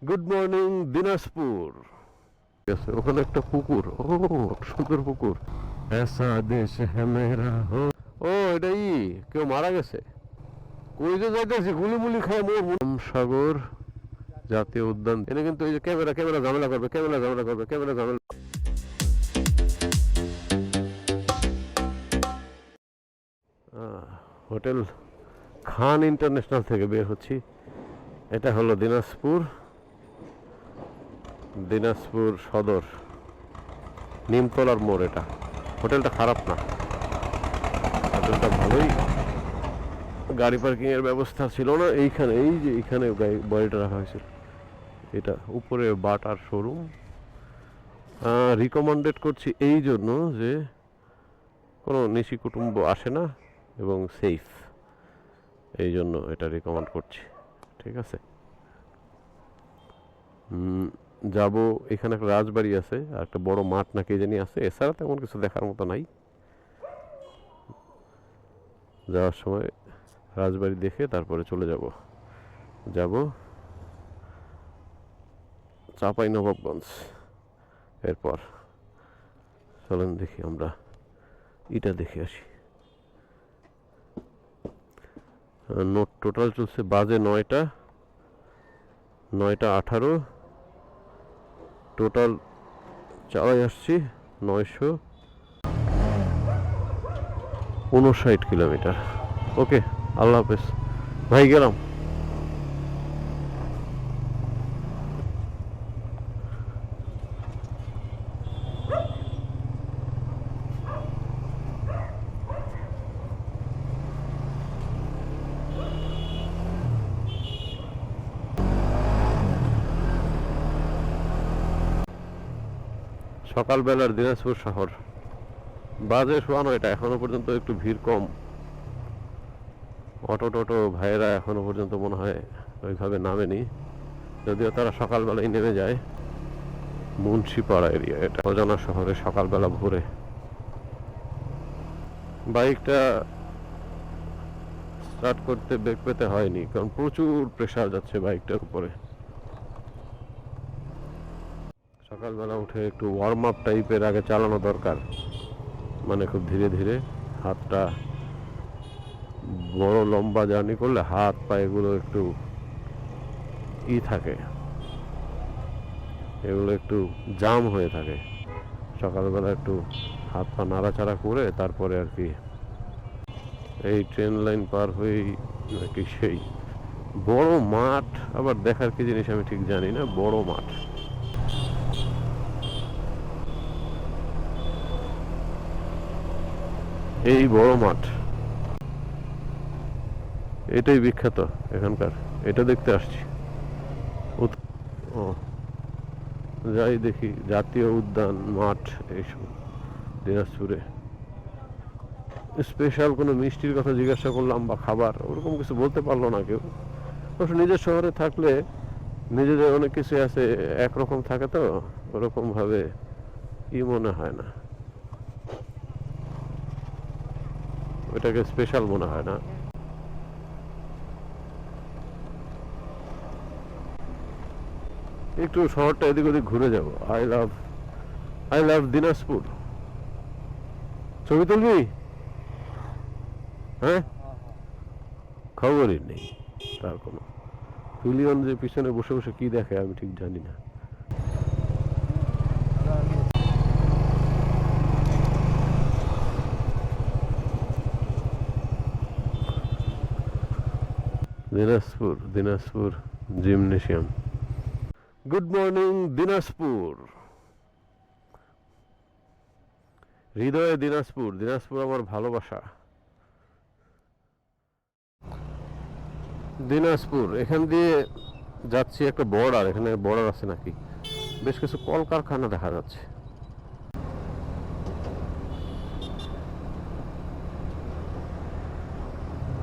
Good morning Dinajpur. ওখানে একটা পুকুর, ও সুন্দর পুকুর। ऐसा देश है मेरा हो। ও এটাই কেউ মারা গেছে। কই যে যাইতেছি গুলিমুলি খায় মোর। সাগর জাতীয় উদ্যান। এনে কিন্তু এই যে ক্যামেরা ঝামেলা করবে, ক্যামেরা ঝামেলা। হোটেল খান ইন্টারন্যাশনাল থেকে বের হচ্ছি। এটা হলো দিনাজপুর সদর নিমতলার মোড়। এটা হোটেলটা খারাপ না, হোটেলটা ভালোই। গাড়ি পার্কিং এর ব্যবস্থা ছিল না এইখানে, এই যে এইখানে বাড়িটা রাখা হয়েছিল। এটা উপরে বাটার শোরুম। রিকমেন্ডেড করছি এই জন্য যে কোনো নিশি কুটুম্ব আসে না এবং সেফ, এই জন্য এটা রিকমেন্ড করছি। ঠিক আছে, যাব। এখানে একটা রাজবাড়ি আছে আর একটা বড় মাঠ না কে জানি আছে, এছাড়া তেমন কিছু দেখার মতো নাই। যাওয়ার সময় রাজবাড়ি দেখে তারপরে চলে যাব চাঁপাইনবাবগঞ্জ। এরপর চলেন দেখি আমরা এটা দেখে আসি। নোট টোটাল চলছে, বাজে 9টা 18। টোটাল চালাই আসছি 959 কিলোমিটার। ওকে, আল্লাহ হাফেজ ভাই, গেলাম। সকালবেলার দিনাজপুর শহর, বাজে 9:15। এখনো পর্যন্ত একটু ভিড় কম। অটো ভাইয়েরা এখনো পর্যন্ত মনে হয় ওইভাবে নামেনি, যদিও তারা সকালবেলায় নেমে যায়। মুন্সিপাড়া এরিয়া এটা, অজানা শহরে সকালবেলা ভোরে। বাইকটা স্টার্ট করতে বেগ পেতে হয়নি, কারণ প্রচুর প্রেসার যাচ্ছে বাইকটার উপরে। সকালবেলা উঠে একটু ওয়ার্ম আপ টাইপের আগে চালানো দরকার, মানে খুব ধীরে ধীরে। হাতটা বড় লম্বা জার্নি করলে হাত পায়েগুলো একটু থাকে, এগুলো একটু জাম হয়ে থাকে। সকালবেলা একটু হাত পা নাড়াচাড়া করে তারপরে আর কি এই ট্রেন লাইন পার হয়েই নাকি সেই বড় মাঠ। আবার দেখার কি জিনিস আমি ঠিক জানি না, বড় মাঠ। এই বড় মাঠ, এটাই বিখ্যাত এখানকার, এটা দেখতে আসছি। ও যাই দেখি জাতীয় উদ্যান, মাঠ এইসব দিনাজপুরে। স্পেশাল কোনো মিষ্টির কথা জিজ্ঞাসা করলাম বা খাবার, ওরকম কিছু বলতে পারলো না কেউ। অবশ্য নিজের শহরে থাকলে নিজেদের অনেক কিছু আছে, একরকম থাকে তো ওরকম ভাবে মনে হয় না, ওইটাকে স্পেশাল মনে হয় না। একটু শহরটা এদিক ওদিক ঘুরে যাব। I love Dinajpur. ছবি তুলবি? হ্যাঁ, খবরই নেই তার কোনো। হুলিয়ন যে পিছনে বসে বসে কি দেখে আমি ঠিক জানি না। Dinajpur gymnasium. Good morning Dinajpur. হৃদয়ে দিনাজপুর আমার ভালোবাসা। দিনাজপুর, এখান দিয়ে যাচ্ছি একটা বর্ডার, এখানে বর্ডার আছে নাকি, বেশ কিছু কলকারখানা দেখা যাচ্ছে।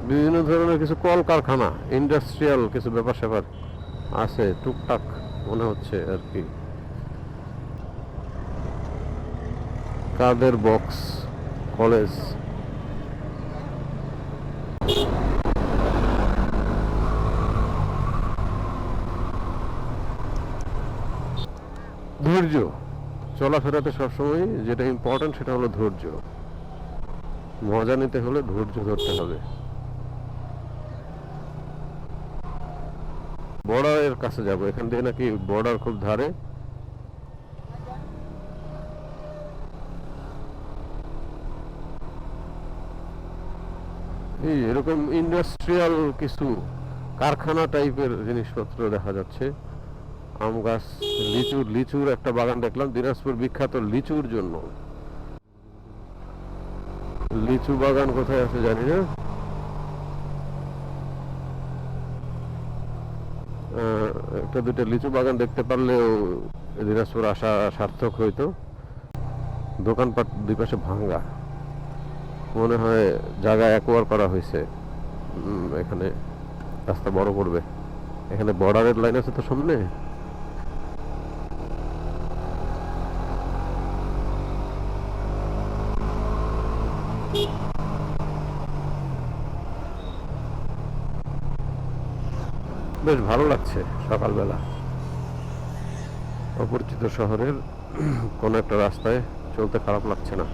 বিভিন্ন ধরনের কিছু কলকারখানা, ইন্ডাস্ট্রিয়াল কিছু ব্যাপার স্যাপার আছে টুকটাক মনে হচ্ছে আর কি। কাদের বক্স কলেজ, ধৈর্য, চলাফেরাতে সবসময় যেটা ইম্পর্টেন্ট সেটা হলো ধৈর্য। মজা নিতে হলে ধৈর্য ধরতে হবে। বর্ডারের কাছে যাব, এখান থেকে নাকি বর্ডার খুব ধারে। এই এরকম ইন্ডাস্ট্রিয়াল কিছু কারখানা টাইপের জিনিসপত্র দেখা যাচ্ছে। আম গাছ, লিচুর একটা বাগান দেখলাম। দিনাজপুর বিখ্যাত লিচুর জন্য। লিচু বাগান কোথায় আছে জানি না। একটা দুটো লিচু বাগান দেখতে পারলেও দিনাজপুর আসা সার্থক হইতো। দোকানপাট দুই পাশে ভাঙ্গা, মনে হয় জায়গা অ্যাকোয়ার করা হয়েছে। এখানে রাস্তা বড় করবে। এখানে বর্ডারের লাইন আছে তো সামনে। বেশ ভালো লাগছে সকালবেলা অপরিচিত শহরের কোন একটা রাস্তায় চলতে খারাপ লাগছে না।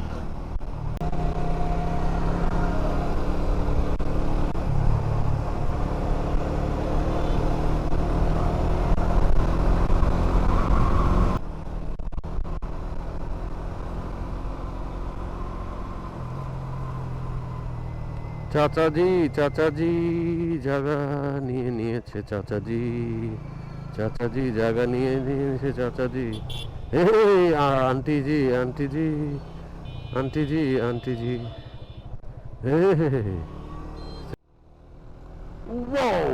চাচাজি চাচাজি জায়গা নিয়ে নিয়েছে, চাচাজি চাচাজি জায়গা নিয়ে নিয়েছে, চাচাজি। হে আন্টিজি আন্টিজি আন্টিজি আন্টিজি। হে হে হে। ওয়াও,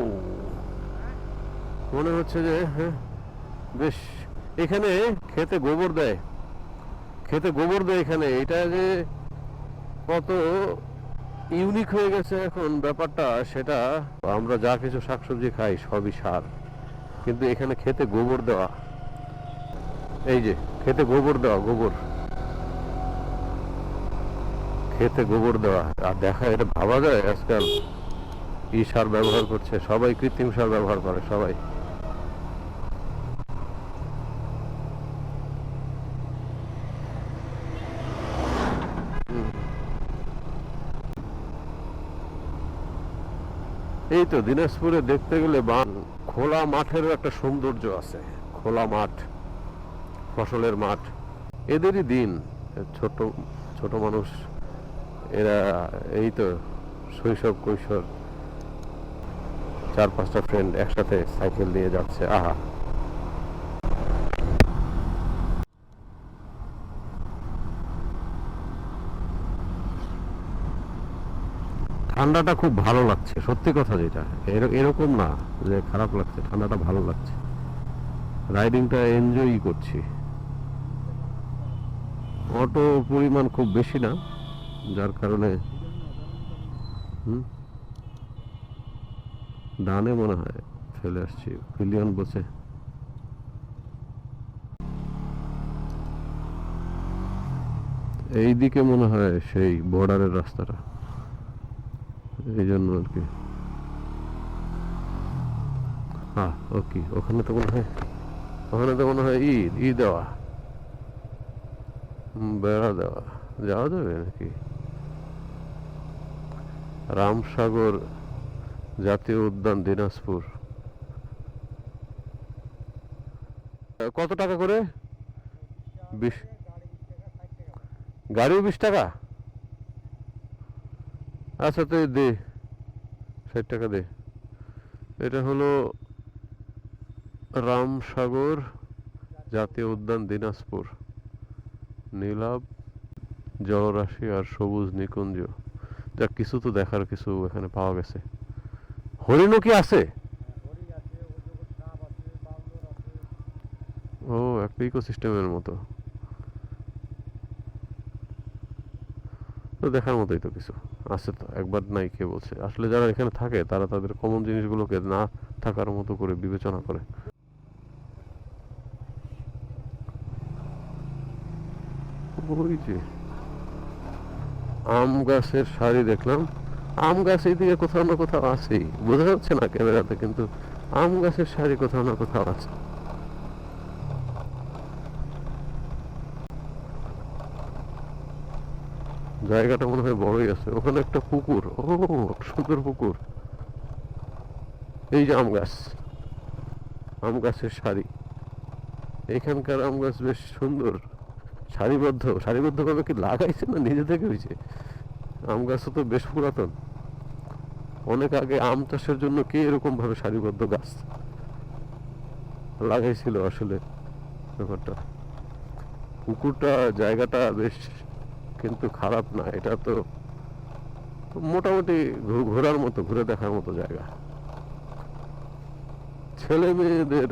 মনে হচ্ছে যে হ্যাঁ বেশ। এখানে খেতে গোবর দেয়, খেতে গোবর দেয় এখানে। এটা যে কত ইউনিক হয়ে গেছে এখন ব্যাপারটা, সেটা আমরা যা কিছু শাকসবজি খাই সবই সার, কিন্তু এখানে খেতে গোবর দেওয়া। এই যে খেতে গোবর দেওয়া, গোবর খেতে গোবর দেওয়া। আর দেখা, এটা ভাবা যায় আজকাল সার ব্যবহার করছে সবাই, কৃত্রিম সার ব্যবহার করে সবাই। এই তো দিনাজপুরে দেখতে গেলে খোলা মাঠেরও একটা সৌন্দর্য আছে। খোলা মাঠ, ফসলের মাঠ, এদেরই দিন। ছোট ছোট মানুষ এরা, এই তো শৈশব কৈশোর, 4-5টা ফ্রেন্ড একসাথে সাইকেল নিয়ে যাচ্ছে। আহা, ঠান্ডাটা খুব ভালো লাগছে, সত্যি কথা যেটা, এরকম না যে খারাপ লাগছে, ঠান্ডাটা ভালো লাগছে। রাইডিংটা এনজয় করছি। অটো পরিমাণ খুব বেশি না, যার কারণে ডানে মনে হয় চলে আসছি পিলিয়ন বসে। এইদিকে মনে হয় সেই বর্ডারের রাস্তাটা, এই জন্য আর কি। হ্যাঁ, ওকে, ওখানে তো মনে হয় ই দেওয়া, বেড়া দেওয়া। যাওয়া যাবে নাকি? রামসাগর জাতীয় উদ্যান দিনাজপুর। কত টাকা করে? 20? গাড়িও 20 টাকা? আচ্ছা তুই দে, 60 টাকা দে। এটা হলো রামসাগর জাতীয় উদ্যান দিনাজপুর। নীলাভ জলরাশি আর সবুজ নিকুঞ্জ। যা কিছু তো দেখার কিছু এখানে পাওয়া গেছে। হরিণও কি আছে? ও, একটা ইকোসিস্টেমের মতো তো, দেখার মতোই তো কিছু আছে তো। একবার নাই কে বলছে? আসলে যারা এখানে থাকে তারা তাদের কমন জিনিসগুলোকে না থাকার মতো করে বিবেচনা করে। ওই যে আম গাছের সারি দেখলাম। আম গাছ এইদিকে কোথাও না কোথাও আছেই, বোঝা যাচ্ছে না ক্যামেরাতে, কিন্তু আম গাছের সারি কোথাও না কোথাও আছে। জায়গাটা মনে হয় বড়ই আছে। ওখানে একটা পুকুর, ও সুন্দর পুকুর। এই যে আম গাছ, আম গাছের সারি। এখানকার আম গাছ বেশ সুন্দর, সারিবদ্ধ ভাবে কি লাগাইছে না নিজে থেকে হয়েছে? আম গাছও তো বেশ পুরাতন। অনেক আগে আম চাষের জন্য কে এরকম ভাবে সারিবদ্ধ গাছ লাগাইছিল আসলে ব্যাপারটা। পুকুরটা, জায়গাটা বেশ কিন্তু খারাপ না, এটা তো মোটামুটি ঘোরার মতো, ঘুরে দেখার মতো জায়গা, ছেলে মেয়েদের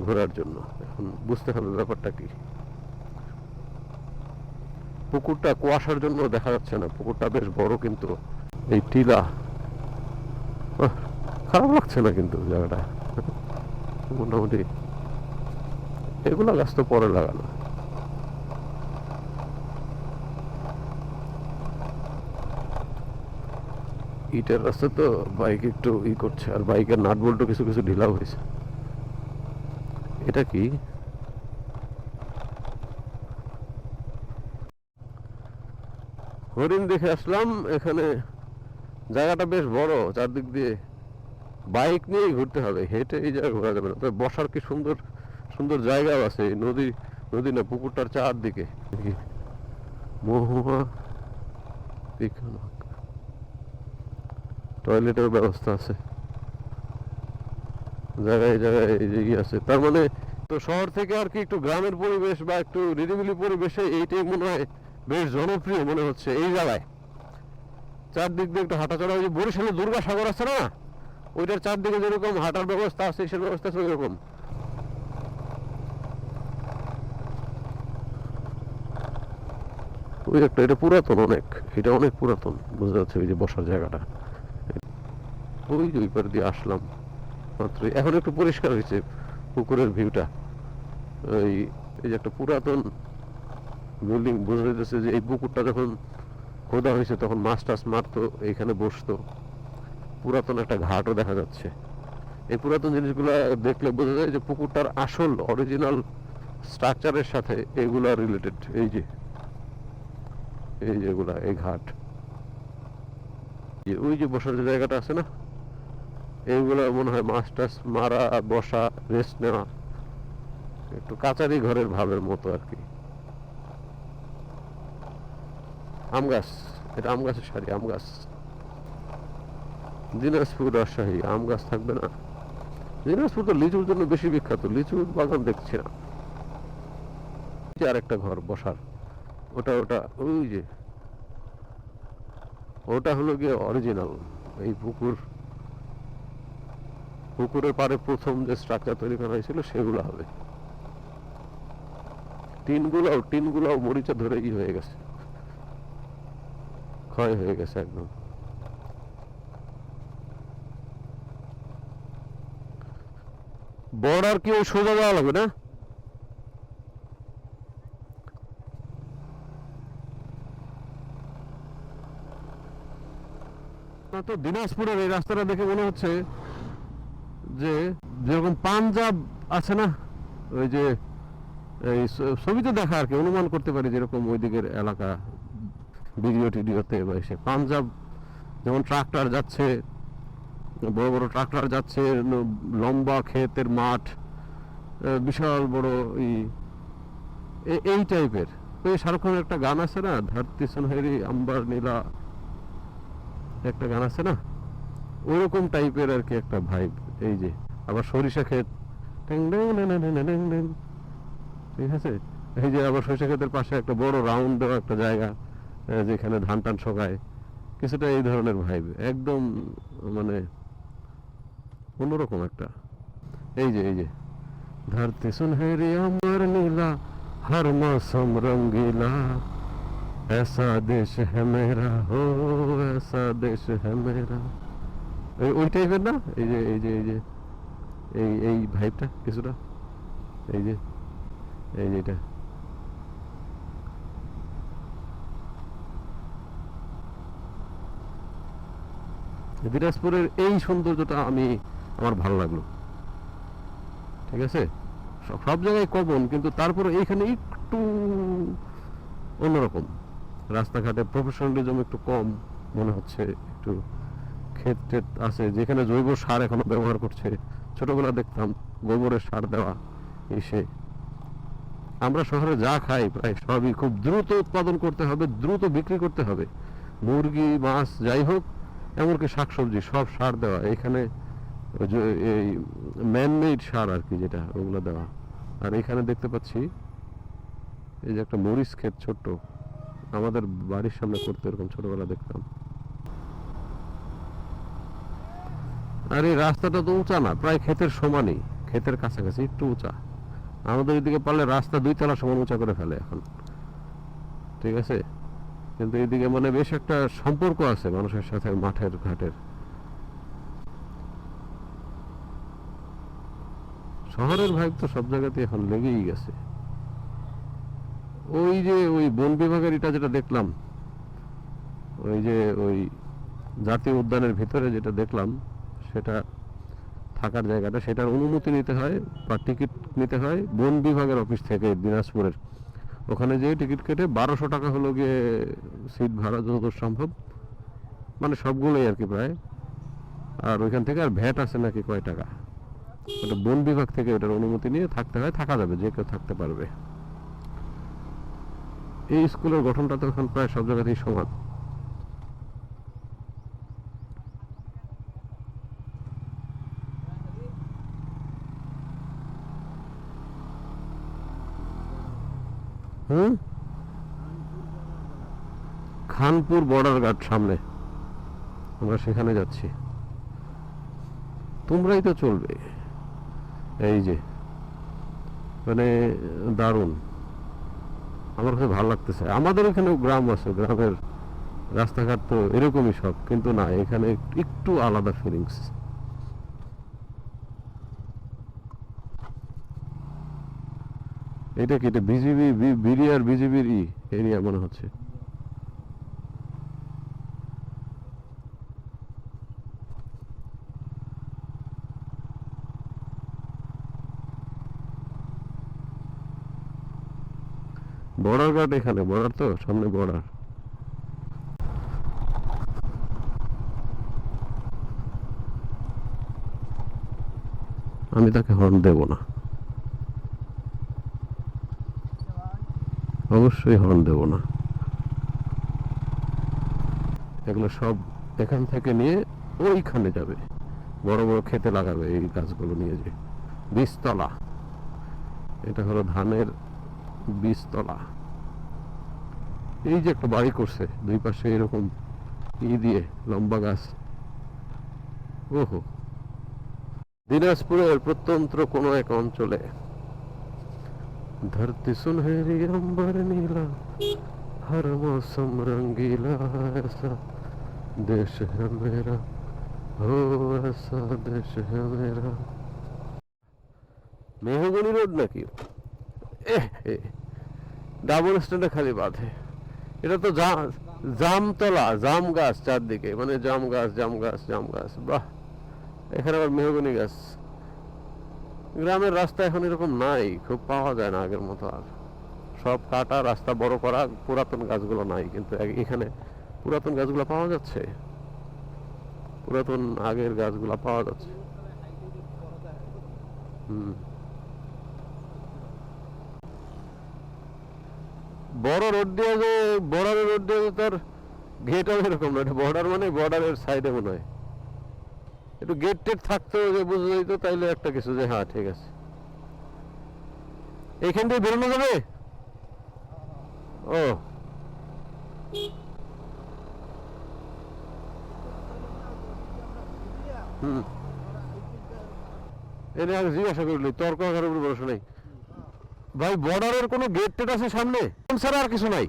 ঘোরার জন্য। এখন বুঝতে হবে ব্যাপারটা কি। পুকুরটা কুয়াশার জন্য দেখা যাচ্ছে না, পুকুরটা বেশ বড় কিন্তু। এই টিলা, খারাপ লাগছে না কিন্তু জায়গাটা মোটামুটি। এগুলা গাছ তো পরে লাগানো। ইটের রাস্তা তো বাইক একটু করছে, আর বাইকের নাট বল্টু কিছু কিছু ঢিলাও হয়েছে। এটা কি? হরিণ দেখে আসলাম এখানে। জায়গাটা বেশ বড়, চারদিক দিয়ে বাইক নিয়েই ঘুরতে হবে, হেঁটে এই জায়গায় ঘোরা যাবে না। তবে বসার কি সুন্দর সুন্দর জায়গাও আছে এই নদী না পুকুরটার চারদিকে। মহুয়া টয়লেটের ব্যবস্থা আছে জায়গায় জায়গায়, এই যে আছে। তার মানে তো শহর থেকে আর কি একটু গ্রামের পরিবেশ বা একটু নিরিবিলি পরিবেশে এইটাই মনে হয় বেশ জনপ্রিয় মনে হচ্ছে এই জায়গায়। চারদিক দিয়ে একটু হাঁটাচলা, ওই যে বরিশালে দুর্গাসাগর আছে না, ওইটার চারদিকে যেরকম হাঁটার ব্যবস্থা আছে, সে ব্যবস্থা আছে ওইরকম। ওই একটা, এটা পুরাতন অনেক, এটা অনেক পুরাতন বোঝা যাচ্ছে। ওই যে বসার জায়গাটা, ওই যে ওই পার দিয়ে আসলাম মাত্র, এখন একটু পরিষ্কার হয়েছে পুকুরের ভিউটা। এই এই যে একটা পুরাতন বিল্ডিং, বোঝা যাচ্ছে যে এই পুকুরটা যখন খোদা হয়েছে তখন মাছ টাছ মারতো, এইখানে বসতো। পুরাতন একটা ঘাটও দেখা যাচ্ছে। এই পুরাতন জিনিসগুলো দেখলে বোঝা যায় যে পুকুরটার আসল অরিজিনাল স্ট্রাকচারের সাথে এগুলা রিলেটেড। এই যে এগুলা, এই ঘাট, ওই যে বসার যে জায়গাটা আছে না, এইগুলা মনে হয় মাছ টাছ মারা, বসা, রেস্ট নেওয়া, একটু কাচারি ঘরের ভাবের মতো আর কি। আম গাছ, এটা আম গাছের সারি, আম গাছ। দিনাজপুর, রাজশাহী, আম গাছ থাকবে না? দিনাজপুর তো লিচুর জন্য বেশি বিখ্যাত, লিচুর বাগান দেখছি না। আর একটা ঘর বসার, ওটা ওই যে ওটা হলো গিয়ে অরিজিনাল। এই পুকুরের পাড়ে প্রথম যে স্ট্রাকচার তৈরি করা হয়েছিল সেগুলো হবে। টিনগুলাও মরিচা ধরে হয়ে গেছে, ক্ষয় হয়ে গেছে একদম। বর্ডার কি ওই সোজা যাওয়া লাগবে না? তো দিনাজপুরের এই রাস্তাটা দেখে মনে হচ্ছে যে যেরকম পাঞ্জাব আছে না, ওই যে এই ছবিতে দেখা আর কি, অনুমান করতে পারি যেরকম ওই দিকের এলাকা, ভিডিও টিডিওতে বা এসে পাঞ্জাব যেমন ট্রাক্টর যাচ্ছে, বড় বড় ট্রাক্টর যাচ্ছে, লম্বা ক্ষেতের মাঠ, বিশাল বড় এই টাইপের। ওই শাহরুখ খানের একটা গান আছে না, ধরতি সুনহেরি আম্বার নীলা, একটা গান আছে না, ওইরকম টাইপের আর কি একটা ভাইব। এই যে আবার সরিষা ক্ষেত, ঠিক আছে। এই যে আবার সরিষা ক্ষেতের পাশে একটা বড় রাউন্ড দেওয়া একটা জায়গা, যেখানে ধান টান শোকায়, কিছুটা এই ধরনের ভাইব একদম, মানে অন্যরকম একটা। এই যে ধরতি সুনহেরি আম্বার নীলা, हर मौसम रंगीला, ऐसा देश है मेरा हो, ऐसा देश है मेरा। ওই টাইপের না, এই ভাইবটা কিছুটা, এই যে এটা। দিনাজপুরের এই সৌন্দর্যটা আমার ভালো লাগলো, ঠিক আছে। সব জায়গায় কমন, কিন্তু তারপরে এইখানে একটু অন্যরকম। রাস্তাঘাটে প্রফেশনালিজম একটু কম মনে হচ্ছে, একটু ক্ষেত টেত আছে যেখানে জৈব সার এখনো ব্যবহার করছে। ছোটবেলা দেখতাম গোবরের সার দেওয়া এসে। আমরা শহরে যা খাই প্রায় সবই খুব দ্রুত উৎপাদন করতে হবে, দ্রুত বিক্রি করতে হবে। মুরগি মাছ যাই হোক, এমনকি শাকসবজি সব সার দেওয়া। এখানে এই ম্যানমেড সার আর কি, যেটা ওগুলো দেওয়া। আর এখানে দেখতে পাচ্ছি এই যে একটা মরিচ ক্ষেত ছোট্ট, আমাদের বাড়ির সামনে করতে এরকম ছোটবেলা দেখতাম। আর এই রাস্তাটা তো উঁচা না, প্রায় ক্ষেতের সমানই, ক্ষেতের কাছাকাছি একটু উঁচা। আমাদের এদিকে পারলে রাস্তা 2 তলা সমান উঁচা করে ফেলে এখন, ঠিক আছে। কিন্তু এদিকে মানে বেশ একটা সম্পর্ক আছে মানুষের সাথে, মাঠের ঘাটের। শহরের ভাইব তো সব জায়গাতে এখন লেগেই গেছে। ওই যে ওই বন বিভাগের এটা যেটা দেখলাম, ওই যে ওই জাতীয় উদ্যানের ভিতরে যেটা দেখলাম, সেটা থাকার জায়গাটা, সেটার অনুমতি নিতে হয় বা টিকিট নিতে হয় বন বিভাগের অফিস থেকে দিনাজপুরের। ওখানে যেয়ে টিকিট কেটে 1200 টাকা হলো গিয়ে সিট ভাড়া, যতদূর সম্ভব, মানে সবগুলোই আর কি প্রায়। আর ওইখান থেকে আর ভ্যাট আছে নাকি কয় টাকা, ওটা বন বিভাগ থেকে ওটার অনুমতি নিয়ে থাকতে হয়। থাকা যাবে, যে কেউ থাকতে পারবে। এই স্কুলের গঠনটা তো এখন প্রায় সব জায়গাতেই সমান। হুম, খানপুর বর্ডার গার্ড সামনে, আমরা সেখানে যাচ্ছি। তোমরাই তো চলবে। এই যে মানে দারুণ, আমার কাছে ভালো লাগতেছে। আমাদের এখানেও গ্রাম আছে, গ্রামের রাস্তাঘাট তো এরকমই সব, কিন্তু না, এখানে একটু আলাদা ফিলিংস। এটা কি, এটা বিজিবি, বিডি আর বিজিবির এরিয়া মনে হচ্ছে। বর্ডার গার্ড এখানে, বর্ডার তো সামনে বর্ডার। আমি তাকে হর্ন দেব না, অবশ্যই হর্ন দেব না। এগুলো সব এখান থেকে নিয়ে ওইখানে যাবে, বড় বড় খেতে লাগাবে এই গাছগুলো নিয়ে। যে বীজতলা, এটা হলো ধানের বীজতলা। এই যে একটা বাড়ি করছে দুই পাশে এরকম দিয়ে লম্বা গাছ। ওহো, দিনাজপুরের প্রত্যন্ত কোনো এক অঞ্চলে धरती सुनहरी अंबर नीला, हर मौसम रंगीला, ऐसा देश है मेरा, हो ऐसा देश है मेरा। মেহগনি রোড নাকি? ডাবল স্ট্যান্ডে খালি বাঁধে। এটা তো জামতলা, জাম গাছ চারদিকে, মানে জাম গাছ জাম গাছ জাম গাছ। বাহ, এখানে আবার মেহগনি গাছ। গ্রামের রাস্তা এখন এরকম নাই, খুব পাওয়া যায় না আগের মতো। আর সব কাটা, রাস্তা বড় করা, পুরাতন গাছগুলো নাই। কিন্তু এখানে পুরাতন গাছগুলো পাওয়া যাচ্ছে, পুরাতন আগের গাছগুলো পাওয়া যাচ্ছে। হুম, বড় রোড দিয়ে যে, বর্ডারের রোড দিয়ে যে তার গেটও এরকম না। এটা বর্ডার মানে বর্ডারের সাইডে মনে হয় একটু গেট টেট থাকতো, যে বুঝে যেত তাইলে একটা কিছু, যে হ্যাঁ ঠিক আছে। এইখান দিয়ে বেরোনো যাবে? ও, হুম, এনে আগে জিজ্ঞাসা করলি, তর্ক করার উপর ভরসা নেই ভাই। বর্ডারের কোনো গেট টেট আছে সামনে ছাড়া আর কিছু নাই?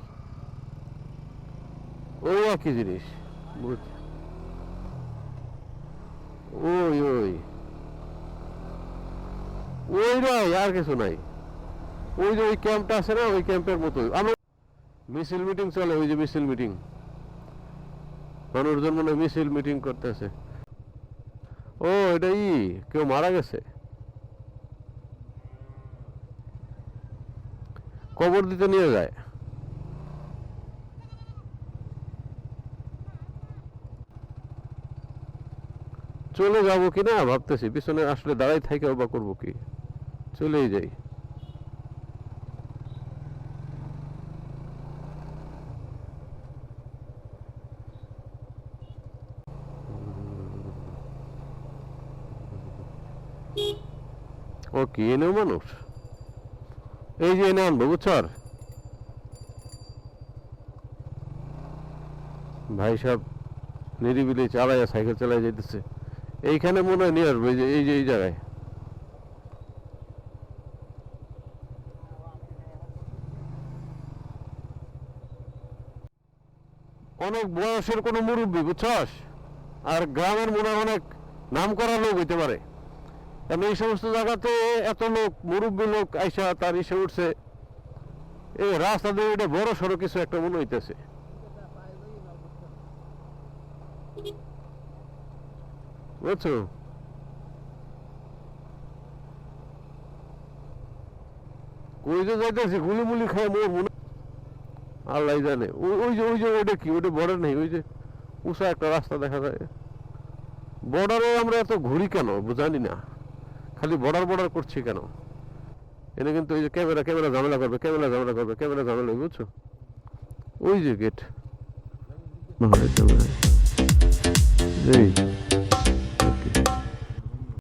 ও একই জিনিস, ওই ওই ওই নাই, আর কিছু নাই। ওই যে ওই ক্যাম্পটা আছে না, ওই ক্যাম্পের মতো আমরা মিছিল মিটিং চলে। ওই যে মিছিল মিটিং, মানুষজন মনে মিছিল মিটিং করতেছে। ও, এটা কেউ মারা গেছে, কবর দিতে নিয়ে যায়। চলে যাবো কি না ভাবতেছি, পিছনে আসলে দাঁড়াই থাইকে বা করবো কি, চলেই যাই। ও কি এনেও মানুষ, এই যে এনে আনবো বুঝছর ভাই সাহেব, নিরিবিলি চালাইয়া সাইকেল চালাই যাইতেছে। এইখানে মনে হয় নিয়ে আসবো, এই যে এই জায়গায় অনেক বয়সের কোনো মুরব্বী বুঝছস, আর গ্রামের মনে হয় অনেক নাম করা লোক হইতে পারে, কারণ এই সমস্ত জায়গাতে এত লোক মুরব্বী লোক আইসা তার ইসে উঠছে। এই রাস্তা দিয়ে এটা বড় সড়ো কিছু একটা মনে হইতেছে, বুঝছো? কই যে যাইতেছি গুলিমুলি খায় মোর মনে, আল্লাহ জানে। ওই যে ওইটা কি, ওইটা বর্ডার নেই, ওই যে উঁচা একটা রাস্তা দেখা যায়। বর্ডারে আমরা এত ঘুরি কেন জানি না, খালি বর্ডার বর্ডার করছি কেন? এনে কিন্তু ওই যে ক্যামেরা ক্যামেরা ঝামেলা করবে, ক্যামেরা ঝামেলা করবে, ক্যামেরা ঝামেলা, বুঝছো? ওই যে গেট, এই